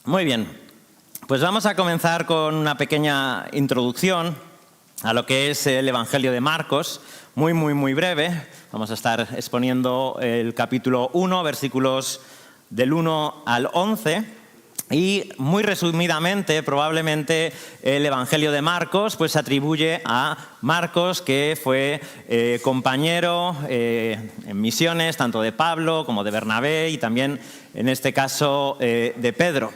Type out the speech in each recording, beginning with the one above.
Muy bien, pues vamos a comenzar con una pequeña introducción a lo que es el Evangelio de Marcos, muy breve. Vamos a estar exponiendo el capítulo 1, versículos del 1 al 11. Y muy resumidamente, probablemente el Evangelio de Marcos pues se atribuye a Marcos, que fue compañero en misiones tanto de Pablo como de Bernabé y también en este caso de Pedro.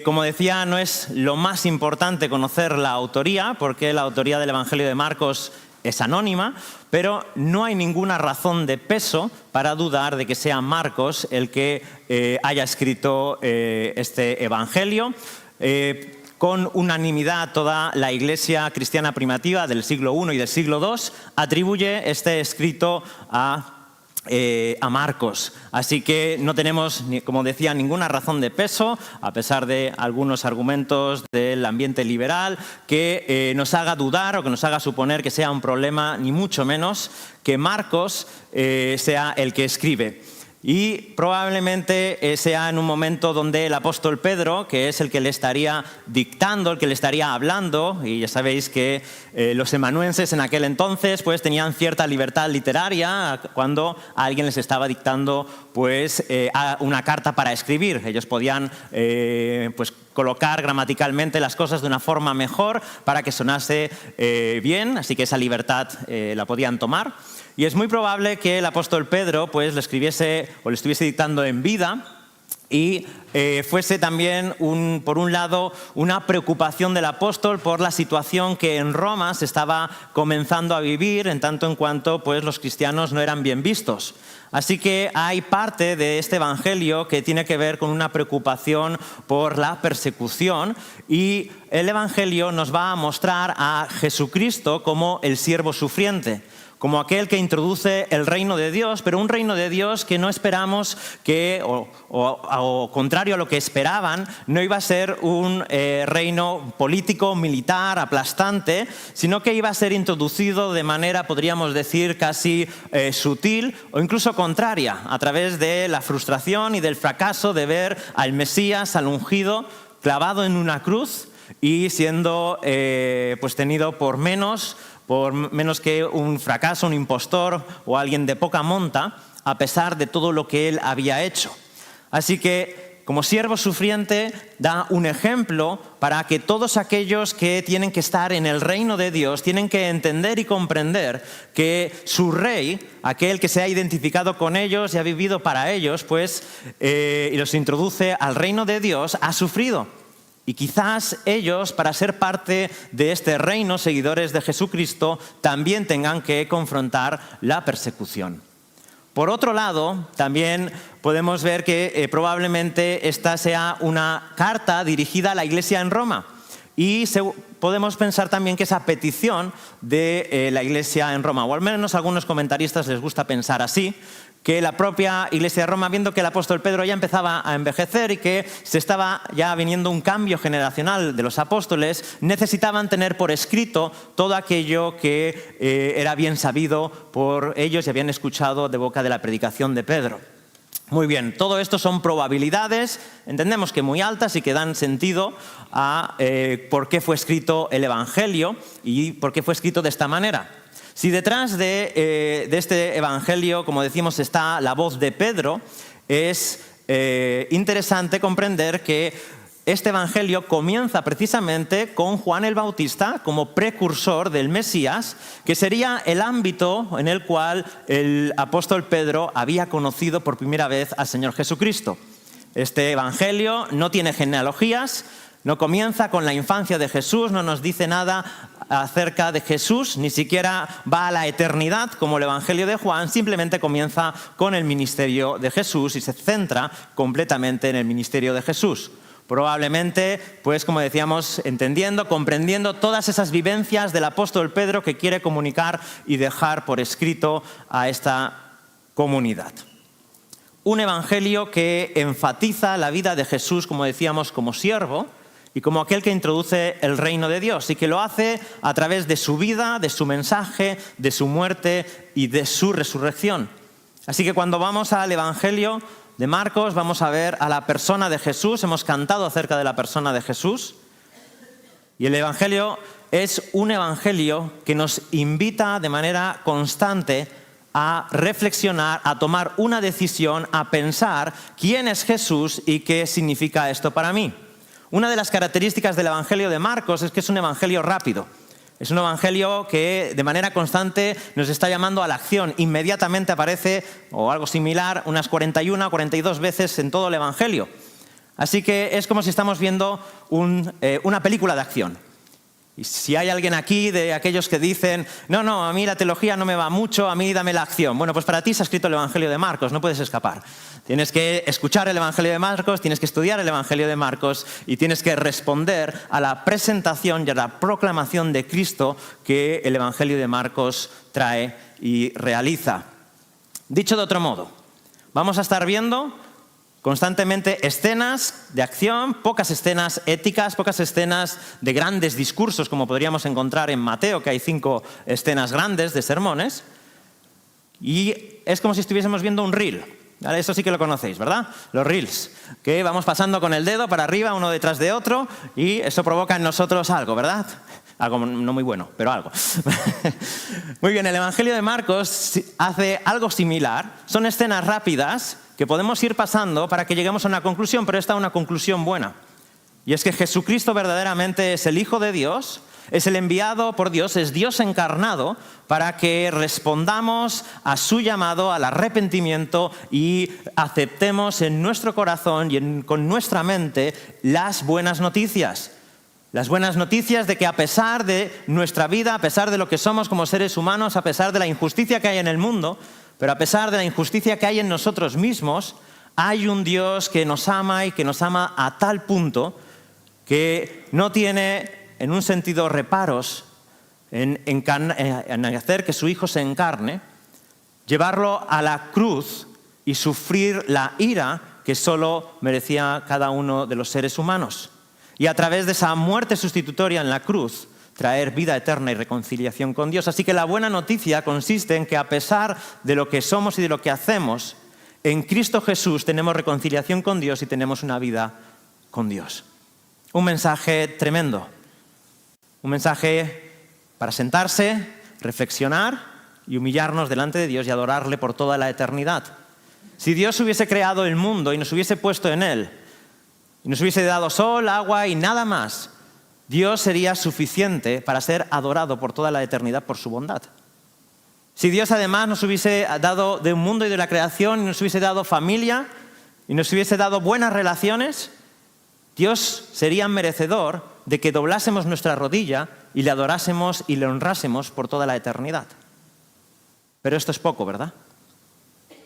Como decía, no es lo más importante conocer la autoría, porque la autoría del Evangelio de Marcos es anónima, pero no hay ninguna razón de peso para dudar de que sea Marcos el que haya escrito este Evangelio. Con unanimidad toda la Iglesia cristiana primitiva del siglo I y del siglo II atribuye este escrito a Marcos. Así que no tenemos, como decía, ninguna razón de peso, a pesar de algunos argumentos del ambiente liberal, que nos haga dudar o que nos haga suponer que sea un problema, ni mucho menos, que Marcos sea el que escribe. Y probablemente sea en un momento donde el apóstol Pedro, que es el que le estaría dictando, el que le estaría hablando, y ya sabéis que los emanuenses en aquel entonces pues tenían cierta libertad literaria cuando alguien les estaba dictando pues una carta para escribir. Ellos podían pues colocar gramaticalmente las cosas de una forma mejor para que sonase bien, así que esa libertad la podían tomar. Y es muy probable que el apóstol Pedro pues le escribiese o le estuviese dictando en vida y fuese también, por un lado, una preocupación del apóstol por la situación que en Roma se estaba comenzando a vivir, en tanto en cuanto pues, los cristianos no eran bien vistos. Así que hay parte de este evangelio que tiene que ver con una preocupación por la persecución, y el evangelio nos va a mostrar a Jesucristo como el siervo sufriente, como aquel que introduce el reino de Dios, pero un reino de Dios que no esperamos que, o contrario a lo que esperaban, no iba a ser un reino político, militar, aplastante, sino que iba a ser introducido de manera, podríamos decir, casi sutil o incluso contraria, a través de la frustración y del fracaso de ver al Mesías, al ungido, clavado en una cruz y siendo pues tenido por menos que un fracaso, un impostor o alguien de poca monta, a pesar de todo lo que él había hecho. Así que, como siervo sufriente, da un ejemplo para que todos aquellos que tienen que estar en el reino de Dios tienen que entender y comprender que su rey, aquel que se ha identificado con ellos y ha vivido para ellos, pues, y los introduce al reino de Dios, ha sufrido. Y quizás ellos, para ser parte de este reino, seguidores de Jesucristo, también tengan que confrontar la persecución. Por otro lado, también podemos ver que probablemente esta sea una carta dirigida a la iglesia en Roma. Y podemos pensar también que esa petición de la iglesia en Roma, o al menos a algunos comentaristas les gusta pensar así, que la propia iglesia de Roma, viendo que el apóstol Pedro ya empezaba a envejecer y que se estaba ya viniendo un cambio generacional de los apóstoles, necesitaban tener por escrito todo aquello que era bien sabido por ellos y habían escuchado de boca de la predicación de Pedro. Muy bien, todo esto son probabilidades, entendemos que muy altas y que dan sentido a por qué fue escrito el Evangelio y por qué fue escrito de esta manera. Si detrás de este evangelio, como decimos, está la voz de Pedro, es interesante comprender que este evangelio comienza precisamente con Juan el Bautista como precursor del Mesías, que sería el ámbito en el cual el apóstol Pedro había conocido por primera vez al Señor Jesucristo. Este evangelio no tiene genealogías, no comienza con la infancia de Jesús, no nos dice nada acerca de Jesús, ni siquiera va a la eternidad como el Evangelio de Juan, simplemente comienza con el ministerio de Jesús y se centra completamente en el ministerio de Jesús. Probablemente, pues como decíamos, entendiendo, comprendiendo todas esas vivencias del apóstol Pedro que quiere comunicar y dejar por escrito a esta comunidad. Un evangelio que enfatiza la vida de Jesús, como decíamos, como siervo, y como aquel que introduce el reino de Dios, y que lo hace a través de su vida, de su mensaje, de su muerte y de su resurrección. Así que cuando vamos al Evangelio de Marcos vamos a ver a la persona de Jesús. Hemos cantado acerca de la persona de Jesús. Y el Evangelio es un evangelio que nos invita de manera constante a reflexionar, a tomar una decisión, a pensar quién es Jesús y qué significa esto para mí. Una de las características del Evangelio de Marcos es que es un evangelio rápido. Es un evangelio que de manera constante nos está llamando a la acción. Inmediatamente aparece, o algo similar, unas 41 o 42 veces en todo el evangelio. Así que es como si estamos viendo una película de acción. Y si hay alguien aquí de aquellos que dicen, no, a mí la teología no me va mucho, a mí dame la acción. Bueno, pues para ti se ha escrito el Evangelio de Marcos, no puedes escapar. Tienes que escuchar el Evangelio de Marcos, tienes que estudiar el Evangelio de Marcos y tienes que responder a la presentación y a la proclamación de Cristo que el Evangelio de Marcos trae y realiza. Dicho de otro modo, vamos a estar viendo constantemente escenas de acción, pocas escenas éticas, pocas escenas de grandes discursos, como podríamos encontrar en Mateo, que hay 5 escenas grandes de sermones. Y es como si estuviésemos viendo un reel. ¿Vale? Eso sí que lo conocéis, ¿verdad? Los reels, que vamos pasando con el dedo para arriba, uno detrás de otro, y eso provoca en nosotros algo, ¿verdad? Algo no muy bueno, pero algo. Muy bien, el Evangelio de Marcos hace algo similar. Son escenas rápidas que podemos ir pasando para que lleguemos a una conclusión, pero esta es una conclusión buena. Y es que Jesucristo verdaderamente es el Hijo de Dios, es el enviado por Dios, es Dios encarnado para que respondamos a su llamado, al arrepentimiento y aceptemos en nuestro corazón y con nuestra mente las buenas noticias. Las buenas noticias de que a pesar de nuestra vida, a pesar de lo que somos como seres humanos, a pesar de la injusticia que hay en el mundo, pero a pesar de la injusticia que hay en nosotros mismos, hay un Dios que nos ama y que nos ama a tal punto que no tiene, en un sentido, reparos en hacer que su Hijo se encarne, llevarlo a la cruz y sufrir la ira que solo merecía cada uno de los seres humanos. Y a través de esa muerte sustitutoria en la cruz, traer vida eterna y reconciliación con Dios. Así que la buena noticia consiste en que a pesar de lo que somos y de lo que hacemos, en Cristo Jesús tenemos reconciliación con Dios y tenemos una vida con Dios. Un mensaje tremendo. Un mensaje para sentarse, reflexionar y humillarnos delante de Dios y adorarle por toda la eternidad. Si Dios hubiese creado el mundo y nos hubiese puesto en él, y nos hubiese dado sol, agua y nada más, Dios sería suficiente para ser adorado por toda la eternidad por su bondad. Si Dios además nos hubiese dado de un mundo y de la creación, y nos hubiese dado familia, y nos hubiese dado buenas relaciones, Dios sería merecedor de que doblásemos nuestra rodilla y le adorásemos y le honrásemos por toda la eternidad. Pero esto es poco, ¿verdad?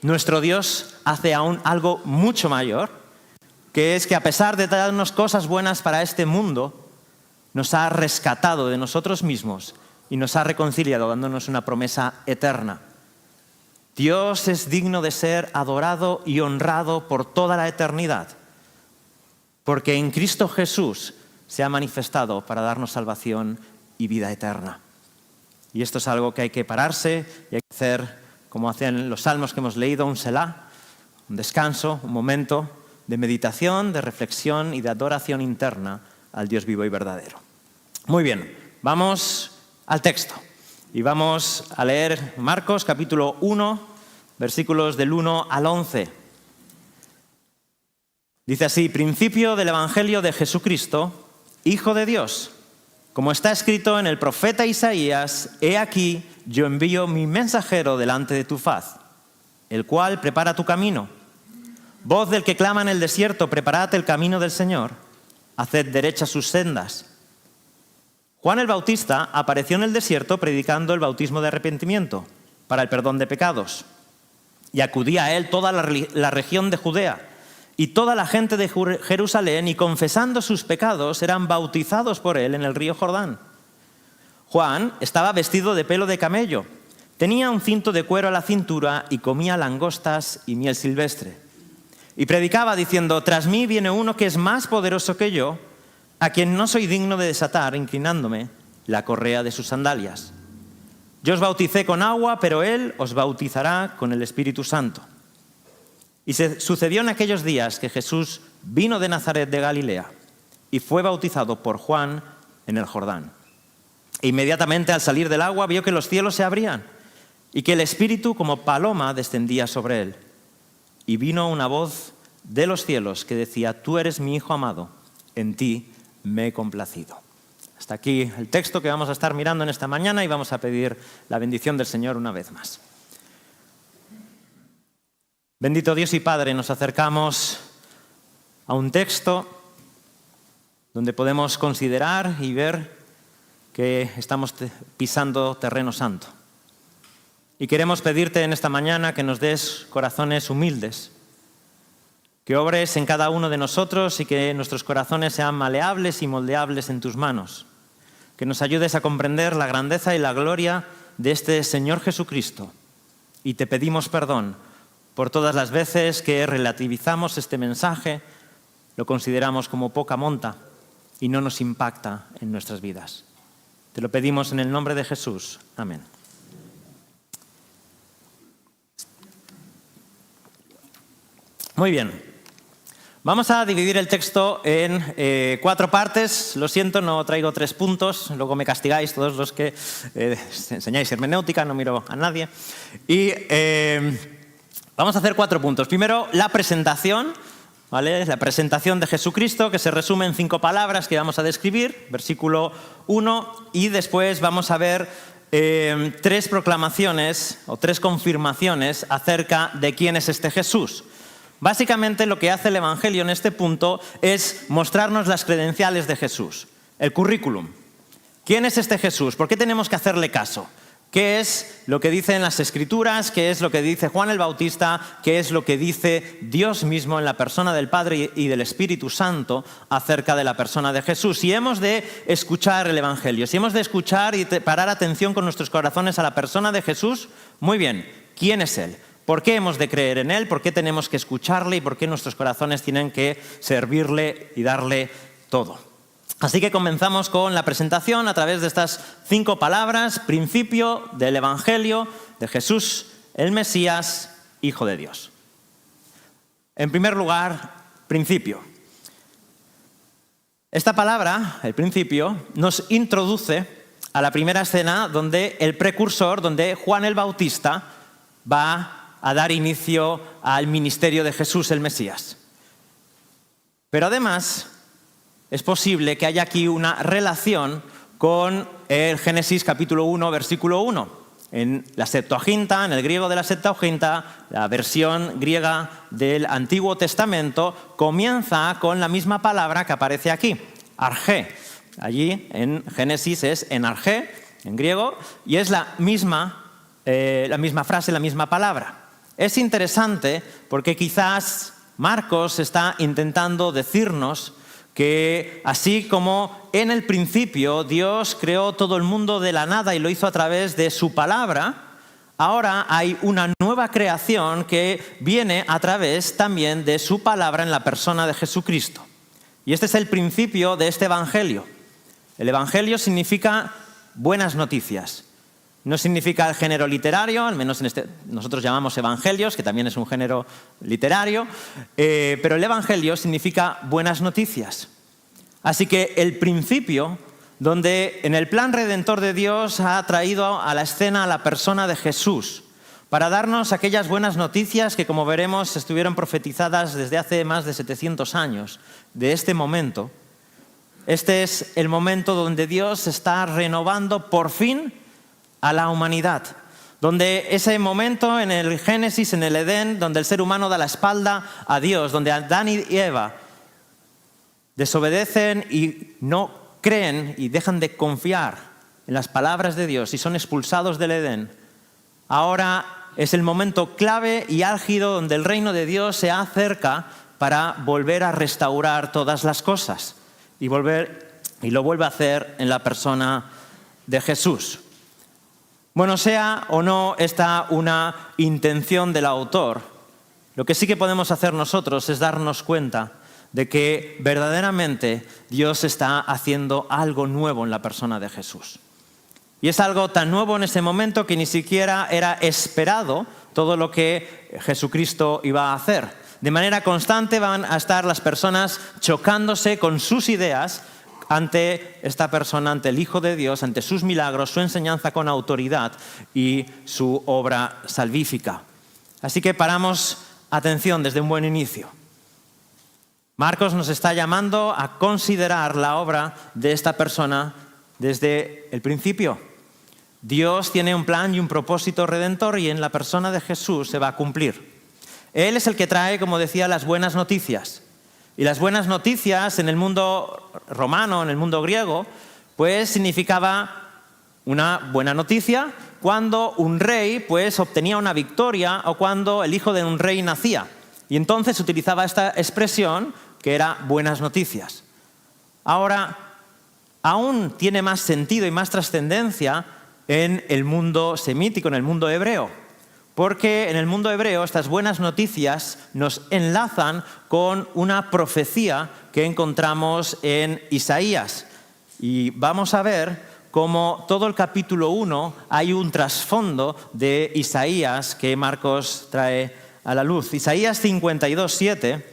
Nuestro Dios hace aún algo mucho mayor, que es que a pesar de darnos cosas buenas para este mundo, nos ha rescatado de nosotros mismos y nos ha reconciliado dándonos una promesa eterna. Dios es digno de ser adorado y honrado por toda la eternidad, porque en Cristo Jesús se ha manifestado para darnos salvación y vida eterna. Y esto es algo que hay que pararse y hay que hacer, como hacen los salmos que hemos leído, un selah, un descanso, un momento de meditación, de reflexión y de adoración interna al Dios vivo y verdadero. Muy bien, vamos al texto y vamos a leer Marcos capítulo 1, versículos del 1 al 11. Dice así: principio del Evangelio de Jesucristo, Hijo de Dios. Como está escrito en el profeta Isaías, he aquí, yo envío mi mensajero delante de tu faz, el cual prepara tu camino. Voz del que clama en el desierto, preparad el camino del Señor, haced derechas sus sendas. Juan el Bautista apareció en el desierto predicando el bautismo de arrepentimiento para el perdón de pecados. Y acudía a él toda la región de Judea y toda la gente de Jerusalén, y confesando sus pecados eran bautizados por él en el río Jordán. Juan estaba vestido de pelo de camello, tenía un cinto de cuero a la cintura y comía langostas y miel silvestre. Y predicaba diciendo: tras mí viene uno que es más poderoso que yo, a quien no soy digno de desatar, inclinándome, la correa de sus sandalias. Yo os bauticé con agua, pero Él os bautizará con el Espíritu Santo. Y sucedió en aquellos días que Jesús vino de Nazaret de Galilea y fue bautizado por Juan en el Jordán. E inmediatamente al salir del agua vio que los cielos se abrían y que el Espíritu como paloma descendía sobre él. Y vino una voz de los cielos que decía: tú eres mi Hijo amado, en ti me he complacido. Hasta aquí el texto que vamos a estar mirando en esta mañana y vamos a pedir la bendición del Señor una vez más. Bendito Dios y Padre, nos acercamos a un texto donde podemos considerar y ver que estamos pisando terreno santo. Y queremos pedirte en esta mañana que nos des corazones humildes, que obres en cada uno de nosotros y que nuestros corazones sean maleables y moldeables en tus manos, que nos ayudes a comprender la grandeza y la gloria de este Señor Jesucristo. Y te pedimos perdón por todas las veces que relativizamos este mensaje, lo consideramos como poca monta y no nos impacta en nuestras vidas. Te lo pedimos en el nombre de Jesús. Amén. Muy bien. Vamos a dividir el texto en 4 partes. Lo siento, no traigo 3 puntos. Luego me castigáis todos los que enseñáis hermenéutica, no miro a nadie. Y vamos a hacer 4 puntos. Primero, la presentación, ¿vale? La presentación de Jesucristo, que se resume en 5 palabras que vamos a describir, versículo 1, y después vamos a ver 3 proclamaciones o 3 confirmaciones acerca de quién es este Jesús. Básicamente lo que hace el Evangelio en este punto es mostrarnos las credenciales de Jesús, el currículum. ¿Quién es este Jesús? ¿Por qué tenemos que hacerle caso? ¿Qué es lo que dicen las Escrituras? ¿Qué es lo que dice Juan el Bautista? ¿Qué es lo que dice Dios mismo en la persona del Padre y del Espíritu Santo acerca de la persona de Jesús? Si hemos de escuchar el Evangelio, si hemos de escuchar y parar atención con nuestros corazones a la persona de Jesús, muy bien, ¿quién es Él? ¿Por qué hemos de creer en Él? ¿Por qué tenemos que escucharle? ¿Y por qué nuestros corazones tienen que servirle y darle todo? Así que comenzamos con la presentación a través de estas 5 palabras: principio del Evangelio de Jesús, el Mesías, Hijo de Dios. En primer lugar, principio. Esta palabra, el principio, nos introduce a la primera escena donde el precursor, donde Juan el Bautista va a dar inicio al ministerio de Jesús, el Mesías. Pero además es posible que haya aquí una relación con el Génesis capítulo 1, versículo 1. En la Septuaginta, en el griego de la Septuaginta, la versión griega del Antiguo Testamento, comienza con la misma palabra que aparece aquí, argé. Allí en Génesis es en argé, en griego, y es la misma frase, la misma palabra. Es interesante porque quizás Marcos está intentando decirnos que así como en el principio Dios creó todo el mundo de la nada y lo hizo a través de su palabra, ahora hay una nueva creación que viene a través también de su palabra en la persona de Jesucristo. Y este es el principio de este Evangelio. El Evangelio significa buenas noticias. No significa el género literario, al menos nosotros llamamos evangelios, que también es un género literario, pero el Evangelio significa buenas noticias. Así que el principio, donde en el plan redentor de Dios ha traído a la escena a la persona de Jesús, para darnos aquellas buenas noticias que, como veremos, estuvieron profetizadas desde hace más de 700 años, de este momento. Este es el momento donde Dios está renovando por fin a la humanidad, donde ese momento en el Génesis, en el Edén, donde el ser humano da la espalda a Dios, donde Adán y Eva desobedecen y no creen y dejan de confiar en las palabras de Dios y son expulsados del Edén, ahora es el momento clave y álgido donde el reino de Dios se acerca para volver a restaurar todas las cosas y lo vuelve a hacer en la persona de Jesús. Bueno, sea o no esta una intención del autor, lo que sí que podemos hacer nosotros es darnos cuenta de que verdaderamente Dios está haciendo algo nuevo en la persona de Jesús. Y es algo tan nuevo en ese momento que ni siquiera era esperado todo lo que Jesucristo iba a hacer. De manera constante van a estar las personas chocándose con sus ideas ante esta persona, ante el Hijo de Dios, ante sus milagros, su enseñanza con autoridad y su obra salvífica. Así que paramos atención desde un buen inicio. Marcos nos está llamando a considerar la obra de esta persona desde el principio. Dios tiene un plan y un propósito redentor y en la persona de Jesús se va a cumplir. Él es el que trae, como decía, las buenas noticias. Y las buenas noticias en el mundo romano, en el mundo griego, pues significaba una buena noticia cuando un rey pues obtenía una victoria o cuando el hijo de un rey nacía. Y entonces se utilizaba esta expresión que era buenas noticias. Ahora, aún tiene más sentido y más trascendencia en el mundo semítico, en el mundo hebreo. Porque en el mundo hebreo estas buenas noticias nos enlazan con una profecía que encontramos en Isaías. Y vamos a ver cómo todo el capítulo 1 hay un trasfondo de Isaías que Marcos trae a la luz. Isaías 52:7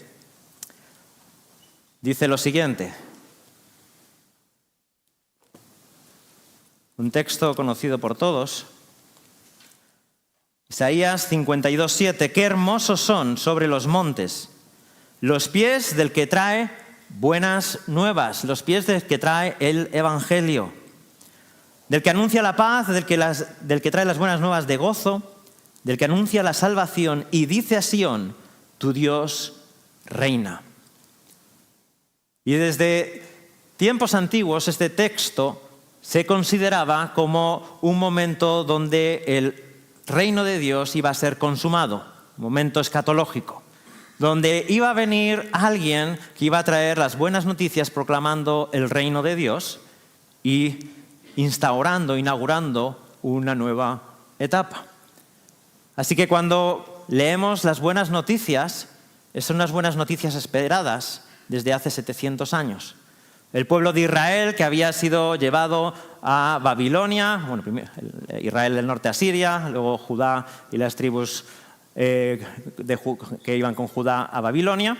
dice lo siguiente. Un texto conocido por todos. Isaías 52:7. Qué hermosos son sobre los montes los pies del que trae buenas nuevas, los pies del que trae el Evangelio, del que anuncia la paz, del que trae las buenas nuevas de gozo, del que anuncia la salvación y dice a Sión, tu Dios reina. Y desde tiempos antiguos este texto se consideraba como un momento donde el reino de Dios iba a ser consumado, un momento escatológico, donde iba a venir alguien que iba a traer las buenas noticias proclamando el reino de Dios y inaugurando una nueva etapa. Así que cuando leemos las buenas noticias, son unas buenas noticias esperadas desde hace 700 años. El pueblo de Israel, que había sido llevado a Babilonia, bueno, primero Israel del norte a Siria, luego Judá y las tribus que iban con Judá a Babilonia,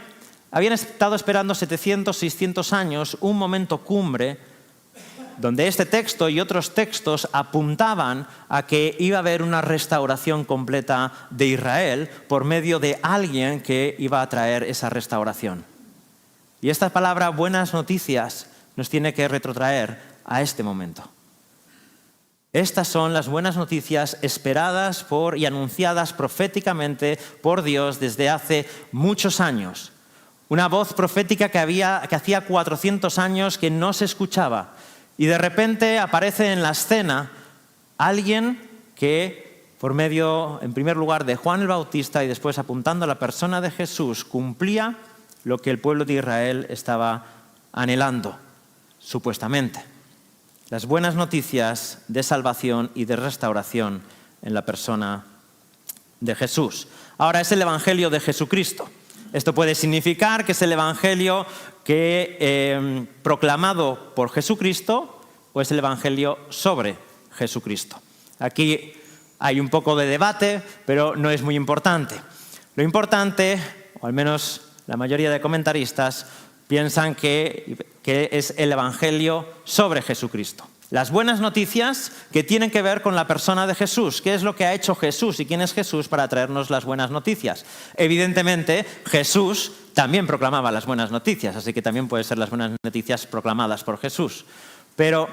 habían estado esperando 700, 600 años un momento cumbre donde este texto y otros textos apuntaban a que iba a haber una restauración completa de Israel por medio de alguien que iba a traer esa restauración. Y esta palabra buenas noticias nos tiene que retrotraer a este momento. Estas son las buenas noticias esperadas y anunciadas proféticamente por Dios desde hace muchos años. Una voz profética que hacía 400 años que no se escuchaba. Y de repente aparece en la escena alguien que, por medio, en primer lugar, de Juan el Bautista y después apuntando a la persona de Jesús, cumplía lo que el pueblo de Israel estaba anhelando, supuestamente. Las buenas noticias de salvación y de restauración en la persona de Jesús. Ahora es el Evangelio de Jesucristo. Esto puede significar que es el Evangelio proclamado por Jesucristo o es el Evangelio sobre Jesucristo. Aquí hay un poco de debate, pero no es muy importante. Lo importante, o al menos la mayoría de comentaristas, piensan que es el Evangelio sobre Jesucristo. Las buenas noticias que tienen que ver con la persona de Jesús. ¿Qué es lo que ha hecho Jesús y quién es Jesús para traernos las buenas noticias? Evidentemente, Jesús también proclamaba las buenas noticias, así que también pueden ser las buenas noticias proclamadas por Jesús. Pero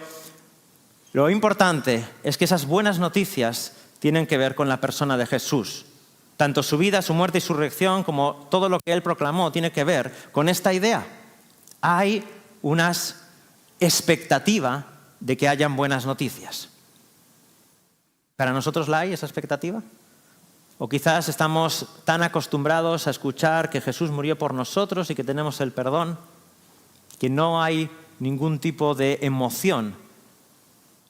lo importante es que esas buenas noticias tienen que ver con la persona de Jesús. Tanto su vida, su muerte y su resurrección, como todo lo que él proclamó, tiene que ver con esta idea. Hay una expectativa de que hayan buenas noticias. ¿Para nosotros la hay esa expectativa? O quizás estamos tan acostumbrados a escuchar que Jesús murió por nosotros y que tenemos el perdón, que no hay ningún tipo de emoción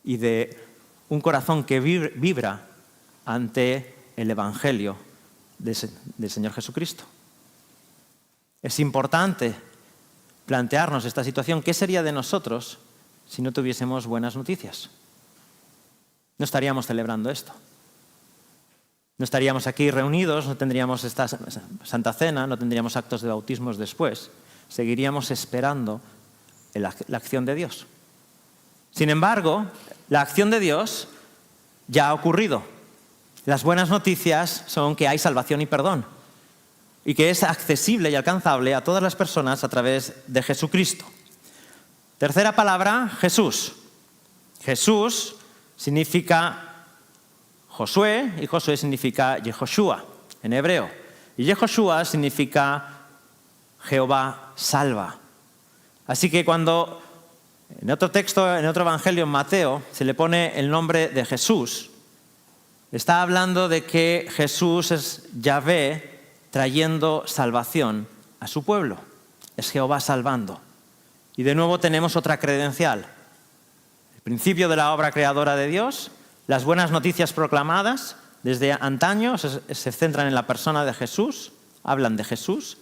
y de un corazón que vibra ante el Evangelio del Señor Jesucristo. Es importante plantearnos esta situación. ¿Qué sería de nosotros si no tuviésemos buenas noticias? no estaríamos celebrando esto. No estaríamos aquí reunidos, no tendríamos esta Santa Cena, no tendríamos actos de bautismos después. Seguiríamos esperando la acción de Dios. Sin embargo, la acción de Dios ya ha ocurrido. Las buenas noticias son que hay salvación y perdón, y que es accesible y alcanzable a todas las personas a través de Jesucristo. Tercera palabra, Jesús. Jesús significa Josué, y Josué significa Yehoshua en hebreo. Y Yehoshua significa Jehová salva. Así que cuando en otro texto, en otro evangelio, en Mateo, se le pone el nombre de Jesús, está hablando de que Jesús es Yahvé trayendo salvación a su pueblo. Es Jehová salvando. Y de nuevo tenemos otra credencial. El principio de la obra creadora de Dios, las buenas noticias proclamadas desde antaño se centran en la persona de Jesús, hablan de Jesús,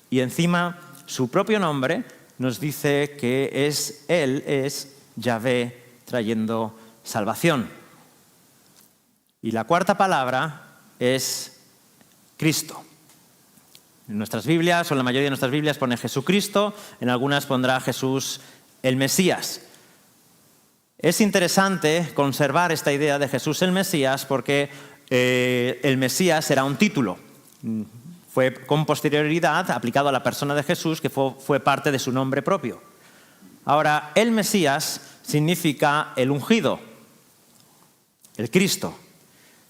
y encima su propio nombre nos dice que Él es Yahvé trayendo salvación. Y la cuarta palabra es Cristo. En nuestras Biblias, o en la mayoría de nuestras Biblias, pone Jesucristo, en algunas pondrá Jesús el Mesías. Es interesante conservar esta idea de Jesús el Mesías porque el Mesías era un título. Fue con posterioridad aplicado a la persona de Jesús, que fue parte de su nombre propio. Ahora, el Mesías significa el ungido, el Cristo.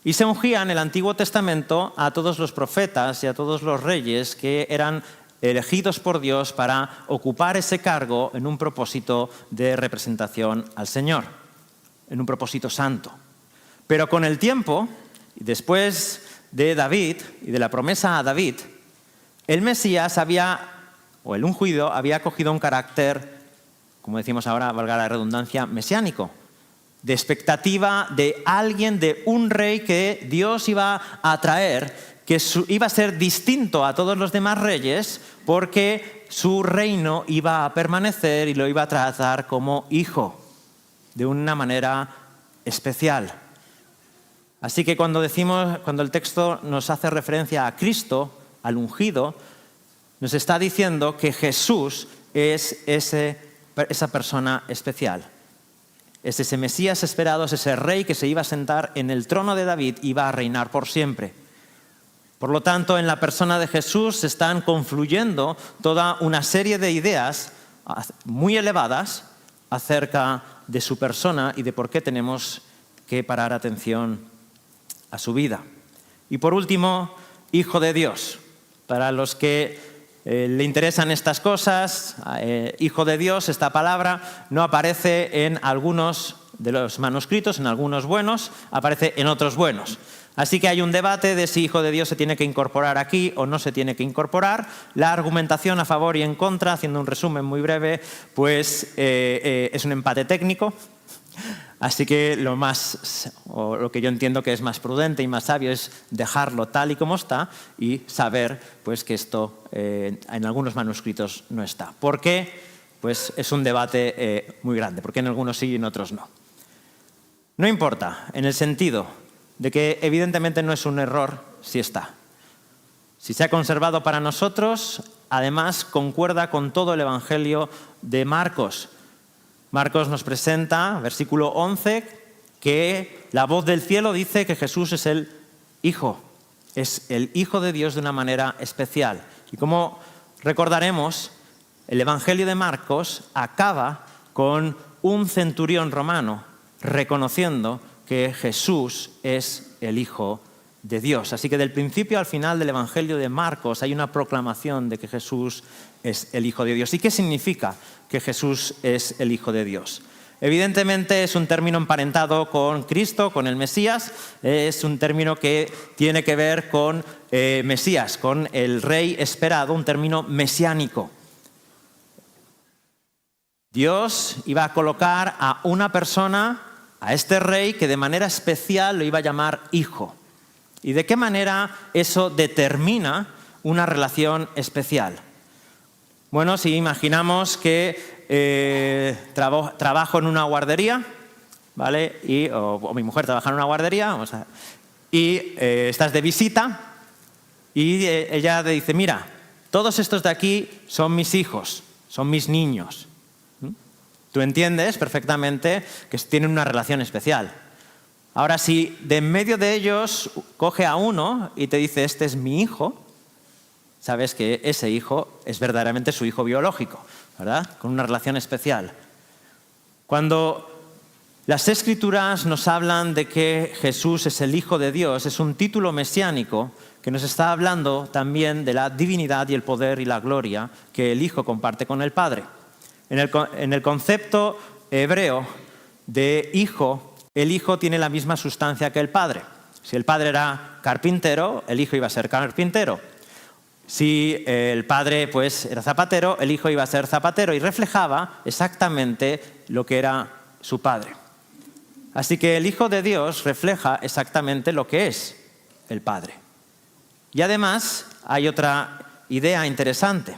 Y se ungía en el Antiguo Testamento a todos los profetas y a todos los reyes que eran elegidos por Dios para ocupar ese cargo en un propósito de representación al Señor, en un propósito santo. Pero con el tiempo, después de David y de la promesa a David, el Mesías el ungido había cogido un carácter, como decimos ahora, valga la redundancia, mesiánico, de expectativa de alguien, de un rey que Dios iba a traer, que iba a ser distinto a todos los demás reyes porque su reino iba a permanecer y lo iba a tratar como hijo, de una manera especial. Así que cuando el texto nos hace referencia a Cristo, al ungido, nos está diciendo que Jesús es esa persona especial. Es ese Mesías esperado, es ese rey que se iba a sentar en el trono de David y iba a reinar por siempre. Por lo tanto, en la persona de Jesús se están confluyendo toda una serie de ideas muy elevadas acerca de su persona y de por qué tenemos que parar atención a su vida. Y por último, Hijo de Dios. Para los que le interesan estas cosas, Hijo de Dios, esta palabra no aparece en algunos de los manuscritos, en algunos buenos, aparece en otros buenos. Así que hay un debate de si Hijo de Dios se tiene que incorporar aquí o no se tiene que incorporar. La argumentación a favor y en contra, haciendo un resumen muy breve, pues es un empate técnico. Así que lo que yo entiendo que es más prudente y más sabio es dejarlo tal y como está y saber pues, que esto en algunos manuscritos no está. ¿Por qué? Pues es un debate muy grande. ¿Por qué en algunos sí y en otros no? No importa, en el sentido de que evidentemente no es un error si está. Si se ha conservado para nosotros, además concuerda con todo el Evangelio de Marcos. Marcos nos presenta, versículo 11, que la voz del cielo dice que Jesús es el Hijo. Es el Hijo de Dios de una manera especial. Y como recordaremos, el Evangelio de Marcos acaba con un centurión romano reconociendo que Jesús es el Hijo de Dios. Así que del principio al final del Evangelio de Marcos hay una proclamación de que Jesús es el Hijo de Dios. ¿Y qué significa que Jesús es el Hijo de Dios? Evidentemente es un término emparentado con Cristo, con el Mesías. Es un término que tiene que ver con Mesías, con el Rey esperado, un término mesiánico. Dios iba a colocar a una persona, a este rey, que de manera especial lo iba a llamar Hijo. ¿Y de qué manera eso determina una relación especial? Bueno, si imaginamos que trabajo en una guardería ¿vale? O mi mujer trabaja en una guardería, y estás de visita y ella te dice, mira, todos estos de aquí son mis hijos, son mis niños. Tú entiendes perfectamente que tienen una relación especial. Ahora, si de en medio de ellos coge a uno y te dice, este es mi hijo, sabes que ese hijo es verdaderamente su hijo biológico, ¿verdad? Con una relación especial. Cuando las Escrituras nos hablan de que Jesús es el Hijo de Dios, es un título mesiánico que nos está hablando también de la divinidad y el poder y la gloria que el Hijo comparte con el Padre. En el concepto hebreo de hijo, el hijo tiene la misma sustancia que el padre. Si el padre era carpintero, el hijo iba a ser carpintero. Si el padre era zapatero, el hijo iba a ser zapatero y reflejaba exactamente lo que era su padre. Así que el Hijo de Dios refleja exactamente lo que es el Padre. Y además hay otra idea interesante.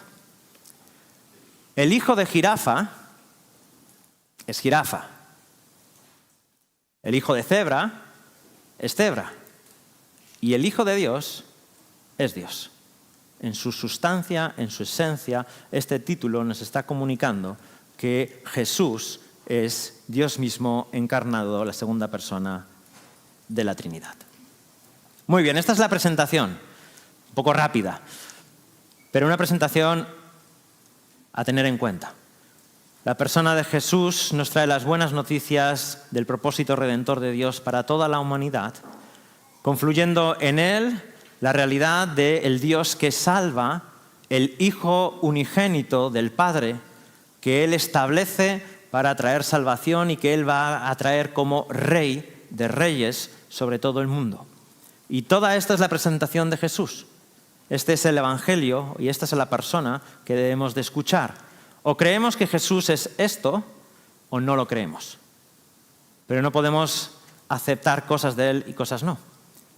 El hijo de jirafa es jirafa. El hijo de cebra es cebra. Y el Hijo de Dios es Dios. En su sustancia, en su esencia, este título nos está comunicando que Jesús es Dios mismo encarnado, la segunda persona de la Trinidad. Muy bien, esta es la presentación, un poco rápida, pero una presentación a tener en cuenta. La persona de Jesús nos trae las buenas noticias del propósito redentor de Dios para toda la humanidad, confluyendo en él la realidad del Dios que salva, el Hijo unigénito del Padre, que él establece para traer salvación y que él va a traer como Rey de reyes sobre todo el mundo. Y toda esta es la presentación de Jesús. Este es el Evangelio y esta es la persona que debemos de escuchar. O creemos que Jesús es esto o no lo creemos. Pero no podemos aceptar cosas de él y cosas no.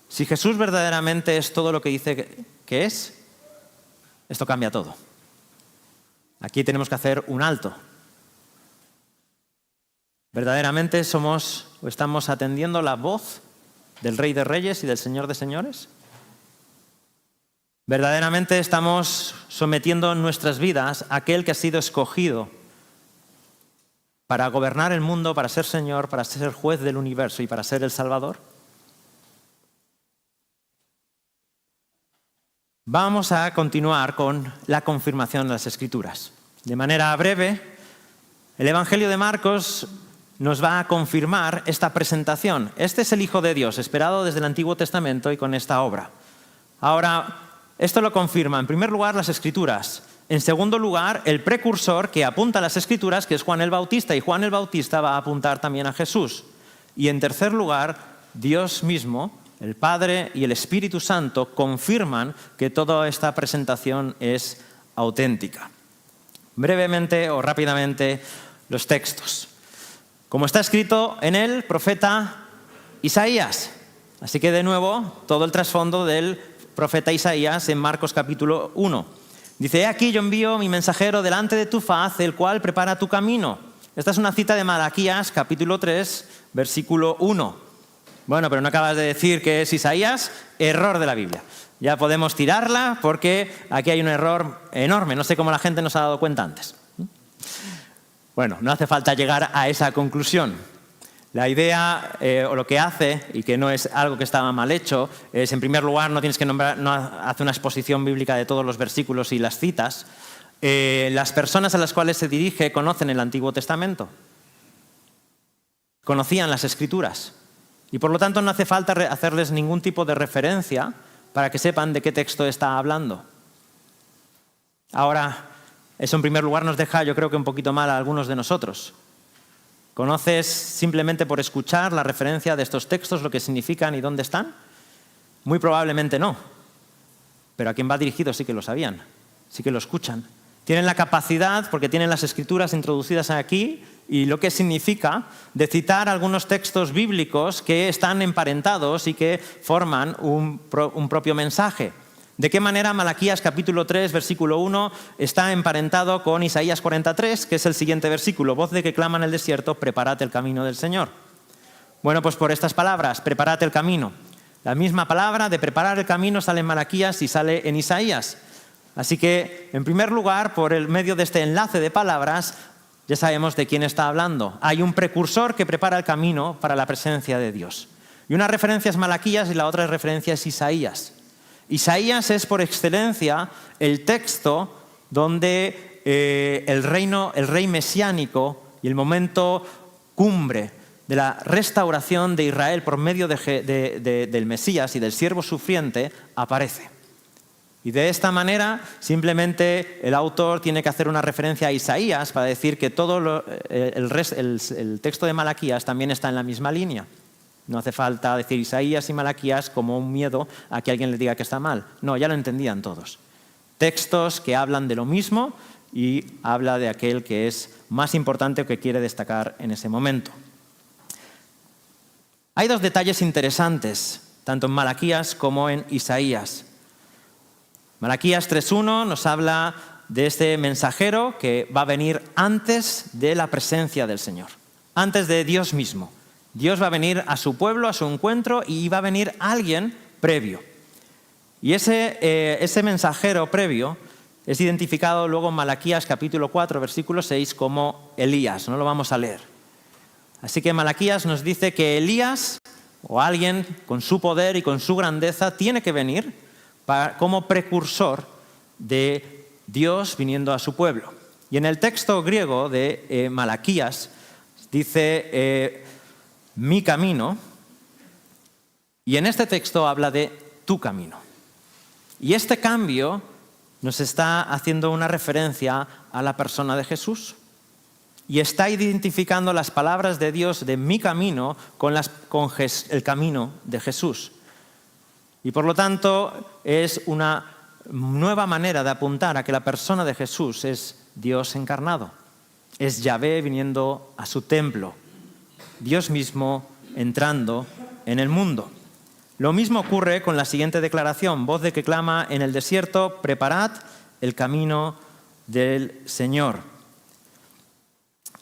Si Jesús verdaderamente es todo lo que dice que es, esto cambia todo. Aquí tenemos que hacer un alto. ¿Verdaderamente estamos atendiendo la voz del Rey de Reyes y del Señor de Señores? ¿Verdaderamente estamos sometiendo nuestras vidas a aquel que ha sido escogido para gobernar el mundo, para ser Señor, para ser juez del universo y para ser el Salvador? Vamos a continuar con la confirmación de las Escrituras. De manera breve, el Evangelio de Marcos nos va a confirmar esta presentación. Este es el Hijo de Dios, esperado desde el Antiguo Testamento y con esta obra. Ahora, esto lo confirma, en primer lugar, las Escrituras. En segundo lugar, el precursor que apunta a las Escrituras, que es Juan el Bautista, y Juan el Bautista va a apuntar también a Jesús. Y en tercer lugar, Dios mismo, el Padre y el Espíritu Santo confirman que toda esta presentación es auténtica. Brevemente o rápidamente, los textos. Como está escrito en el profeta Isaías. Así que de nuevo, todo el trasfondo del profeta Isaías en Marcos capítulo 1. Dice, he aquí yo envío mi mensajero delante de tu faz, el cual prepara tu camino. Esta es una cita de Malaquías capítulo 3, versículo 1. Bueno, pero no acabas de decir que es Isaías, error de la Biblia. Ya podemos tirarla porque aquí hay un error enorme. No sé cómo la gente no se ha dado cuenta antes. Bueno, no hace falta llegar a esa conclusión. La idea, o lo que hace, y que no es algo que estaba mal hecho, es, en primer lugar, no tienes que nombrar, no hace una exposición bíblica de todos los versículos y las citas. Las personas a las cuales se dirige conocen el Antiguo Testamento. Conocían las Escrituras. Y por lo tanto no hace falta hacerles ningún tipo de referencia para que sepan de qué texto está hablando. Ahora, eso en primer lugar nos deja, yo creo que un poquito mal a algunos de nosotros. ¿Conoces simplemente por escuchar la referencia de estos textos lo que significan y dónde están? Muy probablemente no. Pero a quien va dirigido sí que lo sabían, sí que lo escuchan. Tienen la capacidad, porque tienen las Escrituras introducidas aquí, y lo que significa de citar algunos textos bíblicos que están emparentados y que forman un propio mensaje. ¿De qué manera Malaquías capítulo 3, versículo 1 está emparentado con Isaías 43, que es el siguiente versículo? Voz de que clama en el desierto, preparad el camino del Señor. Bueno, pues por estas palabras, preparad el camino. La misma palabra de preparar el camino sale en Malaquías y sale en Isaías. Así que, en primer lugar, por el medio de este enlace de palabras, ya sabemos de quién está hablando. Hay un precursor que prepara el camino para la presencia de Dios. Y una referencia es Malaquías y la otra referencia es Isaías. Isaías es por excelencia el texto donde el rey mesiánico y el momento cumbre de la restauración de Israel por medio del Mesías y del siervo sufriente aparece. Y de esta manera, simplemente el autor tiene que hacer una referencia a Isaías para decir que todo el texto de Malaquías también está en la misma línea. No hace falta decir Isaías y Malaquías como un miedo a que alguien le diga que está mal. No, ya lo entendían todos. Textos que hablan de lo mismo y habla de aquel que es más importante o que quiere destacar en ese momento. Hay dos detalles interesantes, tanto en Malaquías como en Isaías. Malaquías 3.1 nos habla de este mensajero que va a venir antes de la presencia del Señor, antes de Dios mismo. Dios va a venir a su pueblo, a su encuentro, y va a venir alguien previo. Y ese mensajero previo es identificado luego en Malaquías capítulo 4, versículo 6 como Elías. No lo vamos a leer. Así que Malaquías nos dice que Elías, o alguien con su poder y con su grandeza, tiene que venir como precursor de Dios viniendo a su pueblo. Y en el texto griego de Malaquías dice mi camino, y en este texto habla de tu camino. Y este cambio nos está haciendo una referencia a la persona de Jesús. Y está identificando las palabras de Dios de mi camino con el camino de Jesús. Y por lo tanto es una nueva manera de apuntar a que la persona de Jesús es Dios encarnado. Es Yahvé viniendo a su templo. Dios mismo entrando en el mundo. Lo mismo ocurre con la siguiente declaración. Voz de que clama en el desierto, preparad el camino del Señor.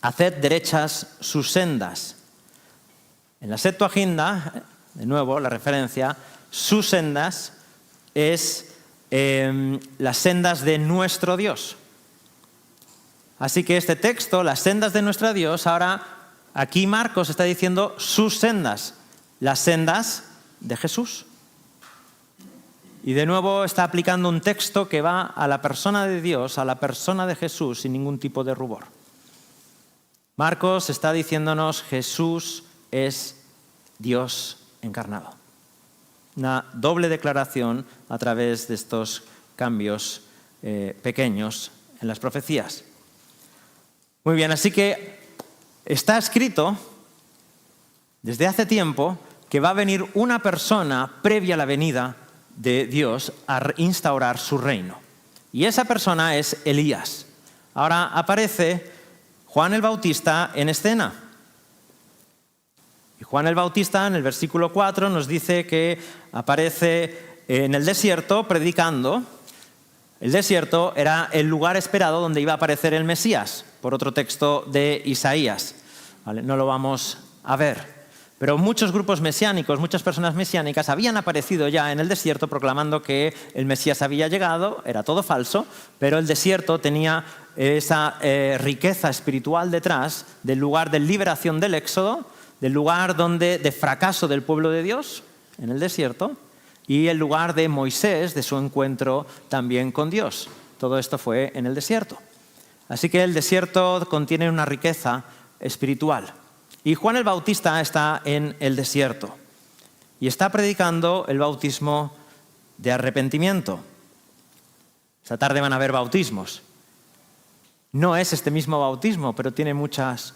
Haced derechas sus sendas. En la Septuaginta, de nuevo la referencia, sus sendas es las sendas de nuestro Dios. Así que este texto, las sendas de nuestro Dios, ahora aquí Marcos está diciendo sus sendas, las sendas de Jesús. Y de nuevo está aplicando un texto que va a la persona de Dios, a la persona de Jesús, sin ningún tipo de rubor. Marcos está diciéndonos Jesús es Dios encarnado. Una doble declaración a través de estos cambios pequeños en las profecías. Muy bien, así que está escrito desde hace tiempo que va a venir una persona previa a la venida de Dios a instaurar su reino. Y esa persona es Elías. Ahora aparece Juan el Bautista en escena. Y Juan el Bautista en el versículo 4 nos dice que aparece en el desierto predicando. El desierto era el lugar esperado donde iba a aparecer el Mesías, por otro texto de Isaías. ¿Vale? No lo vamos a ver. Pero muchos grupos mesiánicos, muchas personas mesiánicas habían aparecido ya en el desierto proclamando que el Mesías había llegado, era todo falso, pero el desierto tenía esa riqueza espiritual detrás del lugar de liberación del Éxodo, del lugar de fracaso del pueblo de Dios, en el desierto, y el lugar de Moisés, de su encuentro también con Dios. Todo esto fue en el desierto. Así que el desierto contiene una riqueza espiritual. Y Juan el Bautista está en el desierto y está predicando el bautismo de arrepentimiento. Esta tarde van a haber bautismos. No es este mismo bautismo, pero tiene muchas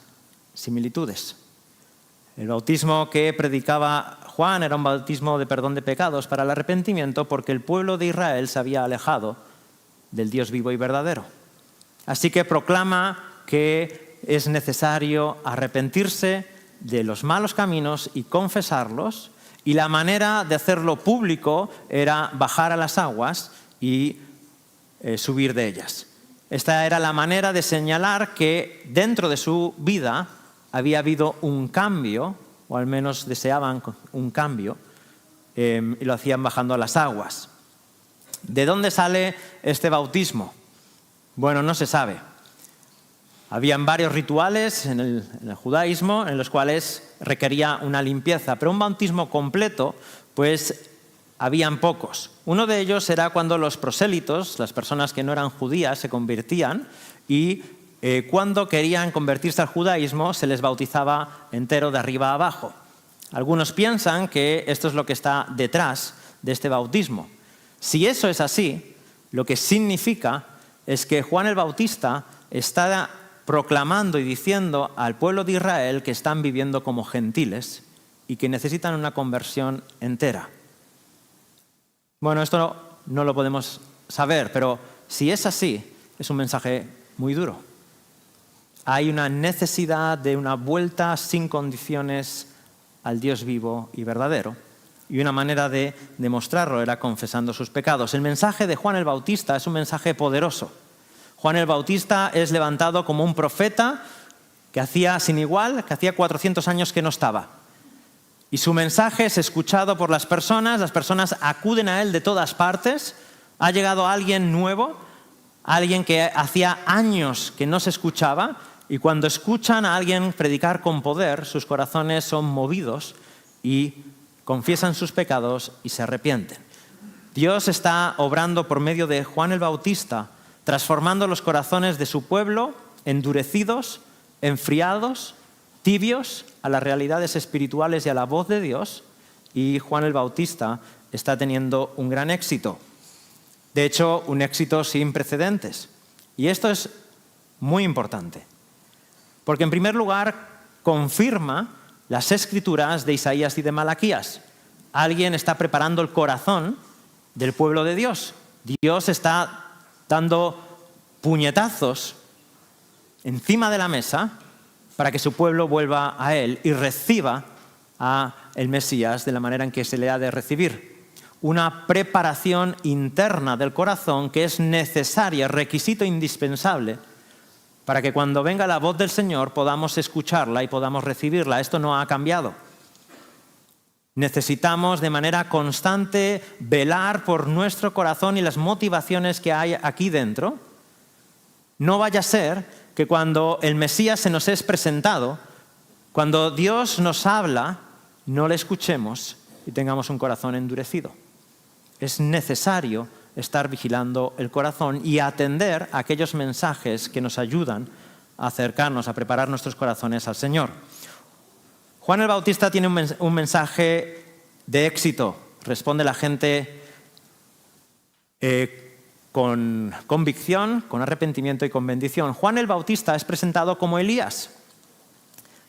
similitudes. El bautismo que predicaba Juan era un bautismo de perdón de pecados para el arrepentimiento porque el pueblo de Israel se había alejado del Dios vivo y verdadero. Así que proclama que es necesario arrepentirse de los malos caminos y confesarlos, y la manera de hacerlo público era bajar a las aguas y subir de ellas. Esta era la manera de señalar que dentro de su vida había habido un cambio o al menos deseaban un cambio, y lo hacían bajando a las aguas. ¿De dónde sale este bautismo? Bueno, no se sabe. Habían varios rituales en el judaísmo en los cuales requería una limpieza, pero un bautismo completo, pues habían pocos. Uno de ellos era cuando los prosélitos, las personas que no eran judías, se convertían y cuando querían convertirse al judaísmo se les bautizaba entero de arriba a abajo. Algunos piensan que esto es lo que está detrás de este bautismo. Si eso es así, lo que significa es que Juan el Bautista está proclamando y diciendo al pueblo de Israel que están viviendo como gentiles y que necesitan una conversión entera. Bueno, esto no lo podemos saber, pero si es así, es un mensaje muy duro. Hay una necesidad de una vuelta sin condiciones al Dios vivo y verdadero. Y una manera de demostrarlo era confesando sus pecados. El mensaje de Juan el Bautista es un mensaje poderoso. Juan el Bautista es levantado como un profeta que hacía sin igual, que hacía 400 años que no estaba. Y su mensaje es escuchado por las personas acuden a él de todas partes. Ha llegado alguien nuevo, alguien que hacía años que no se escuchaba, y cuando escuchan a alguien predicar con poder, sus corazones son movidos y confiesan sus pecados y se arrepienten. Dios está obrando por medio de Juan el Bautista, transformando los corazones de su pueblo, endurecidos, enfriados, tibios a las realidades espirituales y a la voz de Dios, y Juan el Bautista está teniendo un gran éxito. De hecho, un éxito sin precedentes. Y esto es muy importante, porque en primer lugar confirma las escrituras de Isaías y de Malaquías. Alguien está preparando el corazón del pueblo de Dios. Dios está dando puñetazos encima de la mesa para que su pueblo vuelva a Él y reciba a el Mesías de la manera en que se le ha de recibir. Una preparación interna del corazón que es necesaria, requisito indispensable, para que cuando venga la voz del Señor podamos escucharla y podamos recibirla. Esto no ha cambiado. Necesitamos de manera constante velar por nuestro corazón y las motivaciones que hay aquí dentro. No vaya a ser que cuando el Mesías se nos es presentado, cuando Dios nos habla, no le escuchemos y tengamos un corazón endurecido. Es necesario estar vigilando el corazón y atender a aquellos mensajes que nos ayudan a acercarnos, a preparar nuestros corazones al Señor. Juan el Bautista tiene un mensaje de éxito. Responde la gente con convicción, con arrepentimiento y con bendición. Juan el Bautista es presentado como Elías.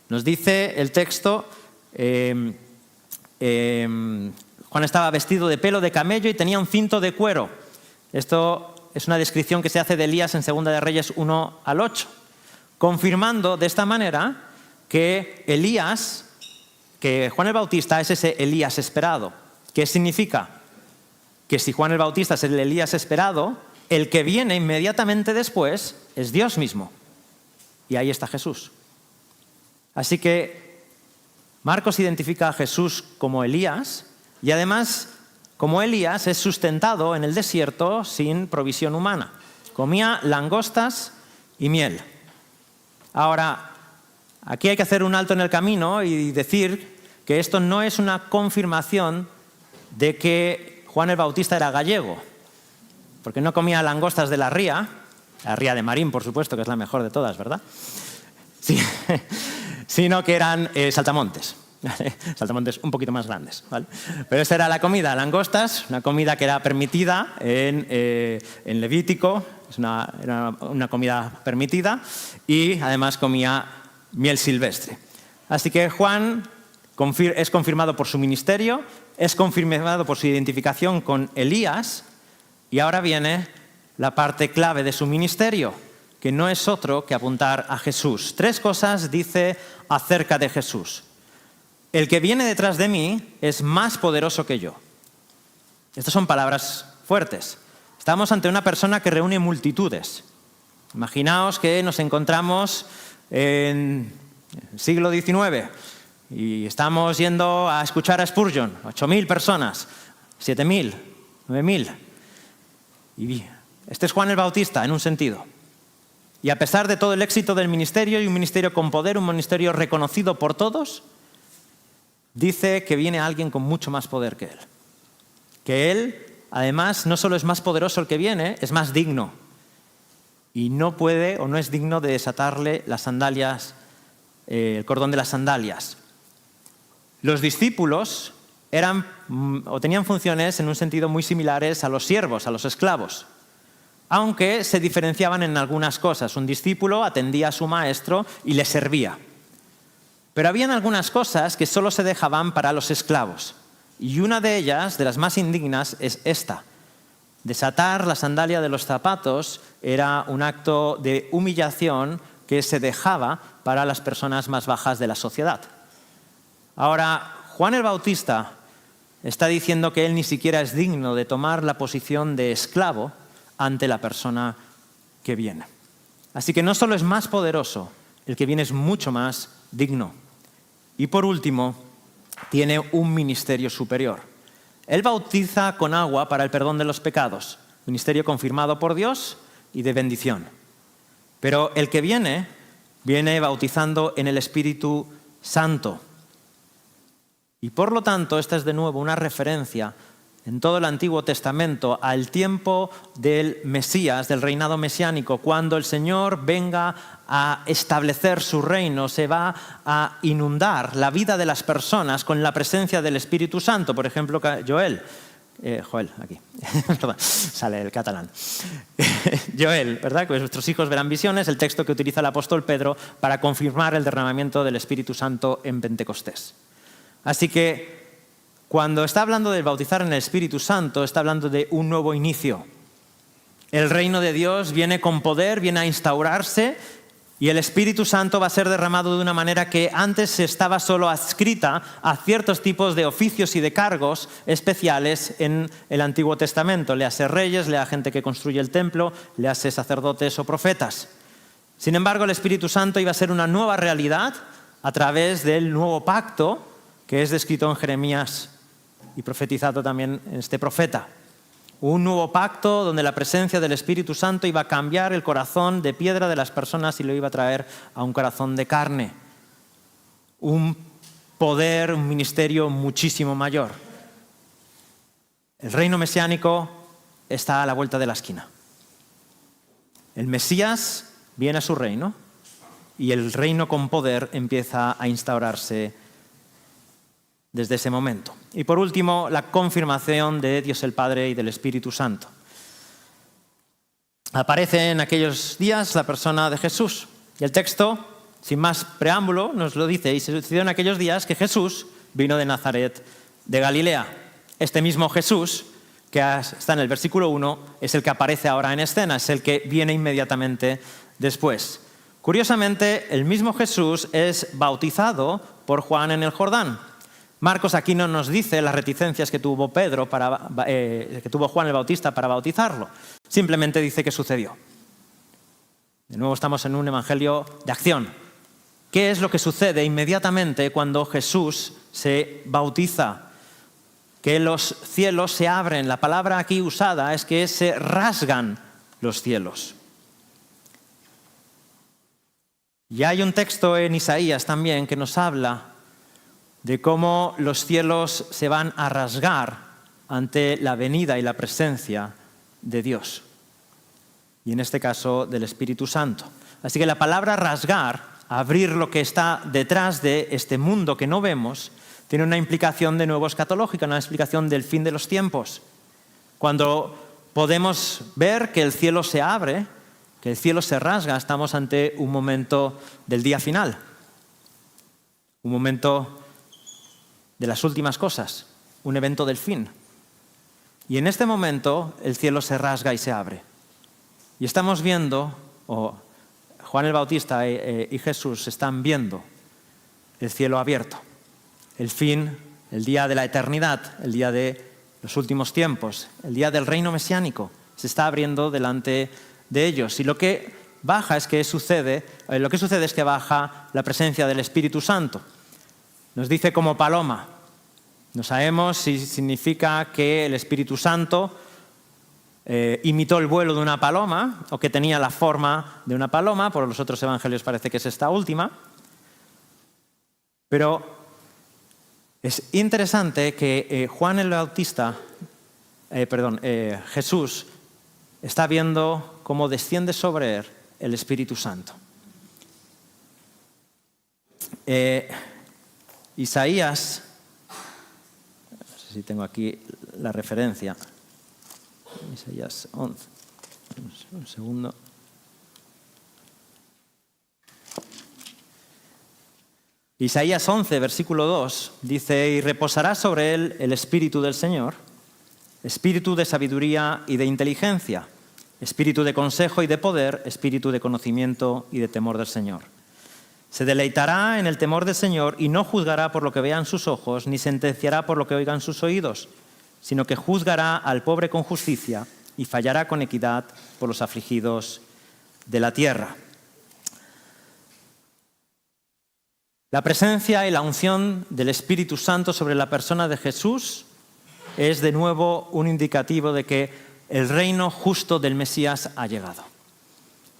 Nos dice el texto, Juan estaba vestido de pelo de camello y tenía un cinto de cuero. Esto es una descripción que se hace de Elías en 2 de Reyes 1 al 8, confirmando de esta manera que Juan el Bautista es ese Elías esperado. ¿Qué significa? Que si Juan el Bautista es el Elías esperado, el que viene inmediatamente después es Dios mismo. Y ahí está Jesús. Así que Marcos identifica a Jesús como Elías y además, como Elías, es sustentado en el desierto sin provisión humana. Comía langostas y miel. Ahora, aquí hay que hacer un alto en el camino y decir que esto no es una confirmación de que Juan el Bautista era gallego, porque no comía langostas de la ría de Marín, por supuesto, que es la mejor de todas, ¿verdad? Sí, sino que eran saltamontes. Saltamontes un poquito más grandes, ¿vale? Pero esta era la comida, langostas, una comida que era permitida en Levítico, era una comida permitida, y además comía miel silvestre. Así que Juan es confirmado por su ministerio, es confirmado por su identificación con Elías, y ahora viene la parte clave de su ministerio, que no es otro que apuntar a Jesús. 3 cosas dice acerca de Jesús. El que viene detrás de mí es más poderoso que yo. Estas son palabras fuertes. Estamos ante una persona que reúne multitudes. Imaginaos que nos encontramos en el siglo XIX Y estamos yendo a escuchar a Spurgeon, 8.000 personas, 7.000, 9.000. Y este es Juan el Bautista, en un sentido. Y a pesar de todo el éxito del ministerio, y un ministerio con poder, un ministerio reconocido por todos, dice que viene alguien con mucho más poder que él. Que él, además, no solo es más poderoso el que viene, es más digno. Y no puede o no es digno de desatarle las sandalias, el cordón de las sandalias. Los discípulos eran o tenían funciones en un sentido muy similares a los siervos, a los esclavos, aunque se diferenciaban en algunas cosas. Un discípulo atendía a su maestro y le servía. Pero habían algunas cosas que solo se dejaban para los esclavos. Y una de ellas, de las más indignas, es esta. Desatar la sandalia de los zapatos era un acto de humillación que se dejaba para las personas más bajas de la sociedad. Ahora, Juan el Bautista está diciendo que él ni siquiera es digno de tomar la posición de esclavo ante la persona que viene. Así que no solo es más poderoso, el que viene es mucho más digno. Y por último, tiene un ministerio superior. Él bautiza con agua para el perdón de los pecados, ministerio confirmado por Dios y de bendición. Pero el que viene bautizando en el Espíritu Santo. Y por lo tanto, esta es de nuevo una referencia en todo el Antiguo Testamento al tiempo del Mesías, del reinado mesiánico, cuando el Señor venga a establecer su reino, se va a inundar la vida de las personas con la presencia del Espíritu Santo. Por ejemplo, Joel, aquí, perdón, sale el catalán. Joel, ¿verdad? Que vuestros hijos verán visiones, el texto que utiliza el apóstol Pedro para confirmar el derramamiento del Espíritu Santo en Pentecostés. Así que cuando está hablando de bautizar en el Espíritu Santo, está hablando de un nuevo inicio. El reino de Dios viene con poder, viene a instaurarse, y el Espíritu Santo va a ser derramado de una manera que antes se estaba solo adscrita a ciertos tipos de oficios y de cargos especiales en el Antiguo Testamento. Léase reyes, léase gente que construye el templo, léase sacerdotes o profetas. Sin embargo, el Espíritu Santo iba a ser una nueva realidad a través del nuevo pacto que es descrito en Jeremías y profetizado también en este profeta. Un nuevo pacto donde la presencia del Espíritu Santo iba a cambiar el corazón de piedra de las personas y lo iba a traer a un corazón de carne. Un poder, un ministerio muchísimo mayor. El reino mesiánico está a la vuelta de la esquina. El Mesías viene a su reino y el reino con poder empieza a instaurarse desde ese momento. Y por último, la confirmación de Dios el Padre y del Espíritu Santo. Aparece en aquellos días la persona de Jesús. Y el texto, sin más preámbulo, nos lo dice. Y se sucedió en aquellos días que Jesús vino de Nazaret de Galilea. Este mismo Jesús, que está en el versículo 1, es el que aparece ahora en escena, es el que viene inmediatamente después. Curiosamente, el mismo Jesús es bautizado por Juan en el Jordán. Marcos aquí no nos dice las reticencias que tuvo que tuvo Juan el Bautista para bautizarlo. Simplemente dice que sucedió. De nuevo estamos en un evangelio de acción. ¿Qué es lo que sucede inmediatamente cuando Jesús se bautiza? Que los cielos se abren. La palabra aquí usada es que se rasgan los cielos. Y hay un texto en Isaías también que nos habla de cómo los cielos se van a rasgar ante la venida y la presencia de Dios. Y en este caso del Espíritu Santo. Así que la palabra rasgar, abrir lo que está detrás de este mundo que no vemos, tiene una implicación de nuevo escatológica, una explicación del fin de los tiempos. Cuando podemos ver que el cielo se abre, que el cielo se rasga, estamos ante un momento del día final. Un momento de las últimas cosas, un evento del fin. Y en este momento el cielo se rasga y se abre. Y estamos viendo, Juan el Bautista y Jesús están viendo el cielo abierto. El fin, el día de la eternidad, el día de los últimos tiempos, el día del reino mesiánico, se está abriendo delante de ellos. Y lo que sucede es que baja la presencia del Espíritu Santo. Nos dice como paloma. No sabemos si significa que el Espíritu Santo imitó el vuelo de una paloma o que tenía la forma de una paloma. Por los otros evangelios parece que es esta última. Pero es interesante que Juan el Bautista, Jesús, está viendo cómo desciende sobre él el Espíritu Santo. Isaías, no sé si tengo aquí la referencia, Isaías 11, un segundo. Isaías 11, versículo 2, dice: y reposará sobre él el Espíritu del Señor, Espíritu de sabiduría y de inteligencia, Espíritu de consejo y de poder, Espíritu de conocimiento y de temor del Señor. Se deleitará en el temor del Señor y no juzgará por lo que vean sus ojos, ni sentenciará por lo que oigan sus oídos, sino que juzgará al pobre con justicia y fallará con equidad por los afligidos de la tierra. La presencia y la unción del Espíritu Santo sobre la persona de Jesús es de nuevo un indicativo de que el reino justo del Mesías ha llegado.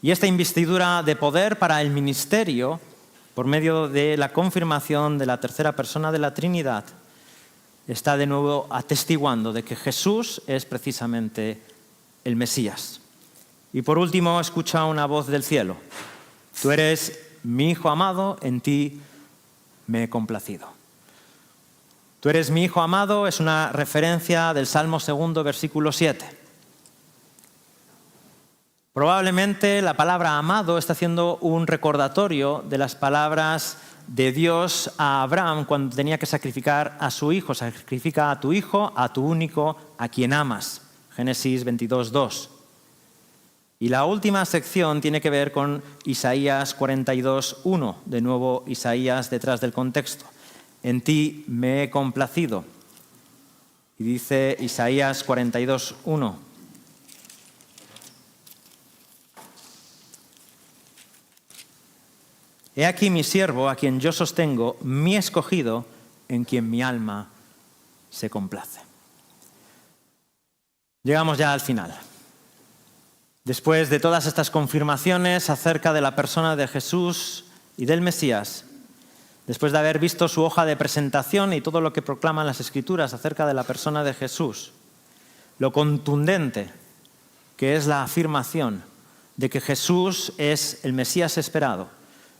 Y esta investidura de poder para el ministerio, por medio de la confirmación de la tercera persona de la Trinidad, está de nuevo atestiguando de que Jesús es precisamente el Mesías. Y por último, escucha una voz del cielo: tú eres mi Hijo amado, en ti me he complacido. Tú eres mi Hijo amado es una referencia del Salmo 2, versículo 7. Probablemente la palabra amado está haciendo un recordatorio de las palabras de Dios a Abraham cuando tenía que sacrificar a su hijo. Sacrifica a tu hijo, a tu único, a quien amas. Génesis 22, 2. Y la última sección tiene que ver con Isaías 42, 1. De nuevo Isaías detrás del contexto. En ti me he complacido. Y dice Isaías 42, 1. He aquí mi siervo, a quien yo sostengo, mi escogido, en quien mi alma se complace. Llegamos ya al final. Después de todas estas confirmaciones acerca de la persona de Jesús y del Mesías, después de haber visto su hoja de presentación y todo lo que proclaman las Escrituras acerca de la persona de Jesús, lo contundente que es la afirmación de que Jesús es el Mesías esperado,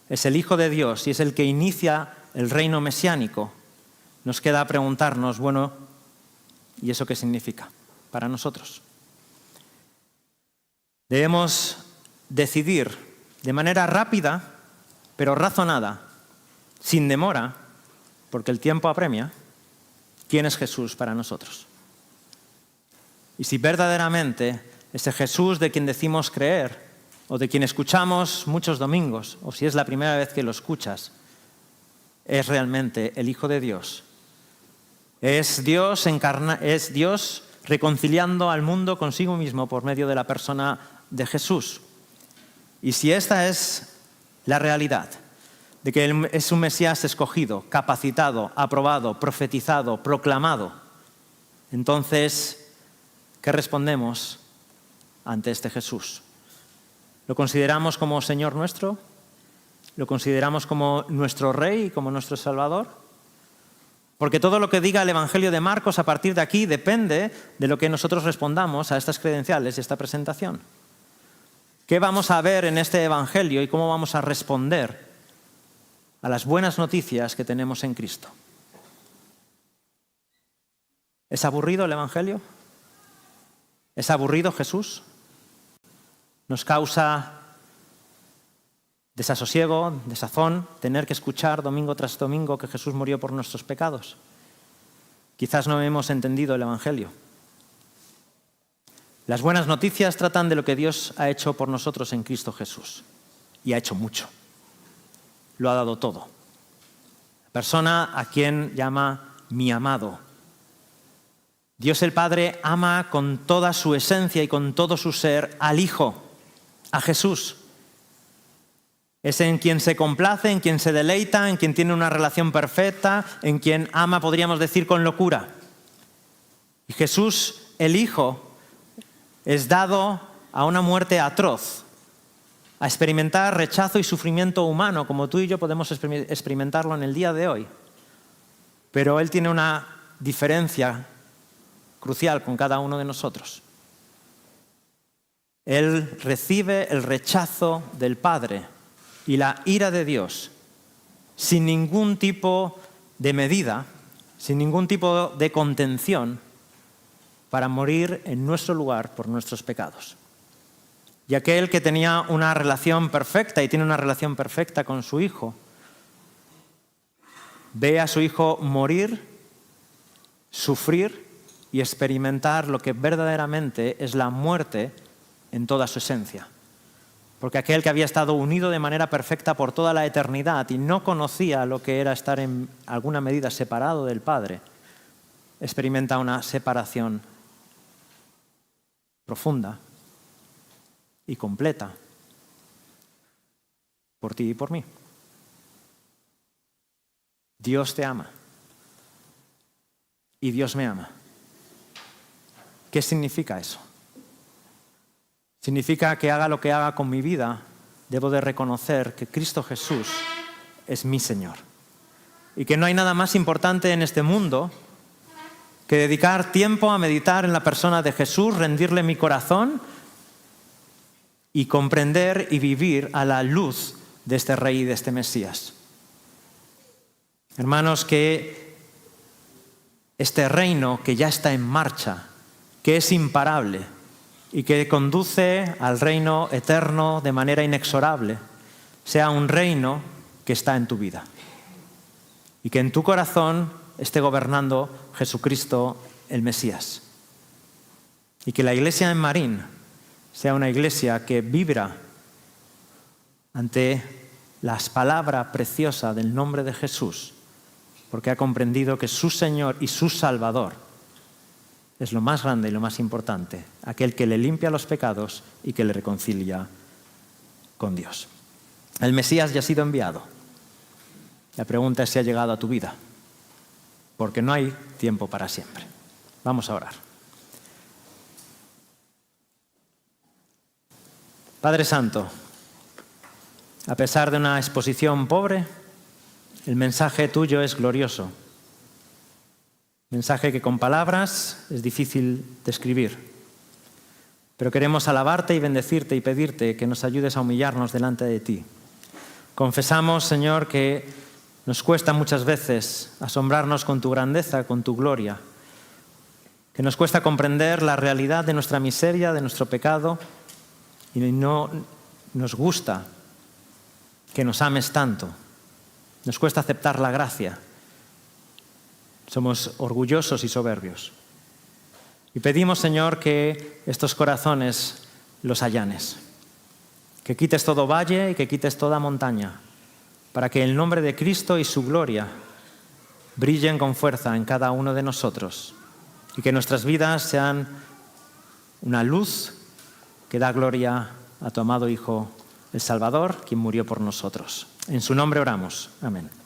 es el Hijo de Dios y es el que inicia el reino mesiánico, nos queda preguntarnos, bueno, ¿y eso qué significa para nosotros? Debemos decidir de manera rápida, pero razonada, sin demora, porque el tiempo apremia, quién es Jesús para nosotros. Y si verdaderamente ese Jesús de quien decimos creer, o de quien escuchamos muchos domingos, o si es la primera vez que lo escuchas, es realmente el Hijo de Dios. Es Dios reconciliando al mundo consigo mismo por medio de la persona de Jesús. Y si esta es la realidad, de que Él es un Mesías escogido, capacitado, aprobado, profetizado, proclamado, entonces, ¿qué respondemos ante este Jesús? ¿Lo consideramos como Señor nuestro? ¿Lo consideramos como nuestro Rey y como nuestro Salvador? Porque todo lo que diga el Evangelio de Marcos a partir de aquí depende de lo que nosotros respondamos a estas credenciales y esta presentación. ¿Qué vamos a ver en este Evangelio y cómo vamos a responder a las buenas noticias que tenemos en Cristo? ¿Es aburrido el Evangelio? ¿Es aburrido Jesús? ¿Nos causa desasosiego, desazón, tener que escuchar domingo tras domingo que Jesús murió por nuestros pecados? Quizás no hemos entendido el Evangelio. Las buenas noticias tratan de lo que Dios ha hecho por nosotros en Cristo Jesús. Y ha hecho mucho. Lo ha dado todo. La persona a quien llama mi amado. Dios el Padre ama con toda su esencia y con todo su ser al Hijo, a Jesús. Es en quien se complace, en quien se deleita, en quien tiene una relación perfecta, en quien ama, podríamos decir, con locura. Y Jesús, el Hijo, es dado a una muerte atroz, a experimentar rechazo y sufrimiento humano, como tú y yo podemos experimentarlo en el día de hoy. Pero Él tiene una diferencia crucial con cada uno de nosotros. Él recibe el rechazo del Padre y la ira de Dios sin ningún tipo de medida, sin ningún tipo de contención, para morir en nuestro lugar por nuestros pecados. Y aquel que tenía una relación perfecta y tiene una relación perfecta con su Hijo, ve a su Hijo morir, sufrir y experimentar lo que verdaderamente es la muerte en toda su esencia. Porque aquel que había estado unido de manera perfecta por toda la eternidad y no conocía lo que era estar en alguna medida separado del Padre, experimenta una separación profunda y completa por ti y por mí. Dios te ama y Dios me ama. ¿Qué significa eso? Significa que haga lo que haga con mi vida, debo de reconocer que Cristo Jesús es mi Señor. Y que no hay nada más importante en este mundo que dedicar tiempo a meditar en la persona de Jesús, rendirle mi corazón y comprender y vivir a la luz de este Rey y de este Mesías. Hermanos, que este reino que ya está en marcha, que es imparable, y que conduce al reino eterno de manera inexorable, sea un reino que está en tu vida. Y que en tu corazón esté gobernando Jesucristo el Mesías. Y que la iglesia en Marín sea una iglesia que vibra ante las palabras preciosas del nombre de Jesús, porque ha comprendido que su Señor y su Salvador es lo más grande y lo más importante, aquel que le limpia los pecados y que le reconcilia con Dios. El Mesías ya ha sido enviado. La pregunta es si ha llegado a tu vida, porque no hay tiempo para siempre. Vamos a orar. Padre Santo, a pesar de una exposición pobre, el mensaje tuyo es glorioso. Mensaje que con palabras es difícil describir. Pero queremos alabarte y bendecirte y pedirte que nos ayudes a humillarnos delante de ti. Confesamos, Señor, que nos cuesta muchas veces asombrarnos con tu grandeza, con tu gloria. Que nos cuesta comprender la realidad de nuestra miseria, de nuestro pecado, y no nos gusta que nos ames tanto. Nos cuesta aceptar la gracia. Somos orgullosos y soberbios. Y pedimos, Señor, que estos corazones los allanes. Que quites todo valle y que quites toda montaña, para que el nombre de Cristo y su gloria brillen con fuerza en cada uno de nosotros. Y que nuestras vidas sean una luz que da gloria a tu amado Hijo, el Salvador, quien murió por nosotros. En su nombre oramos. Amén.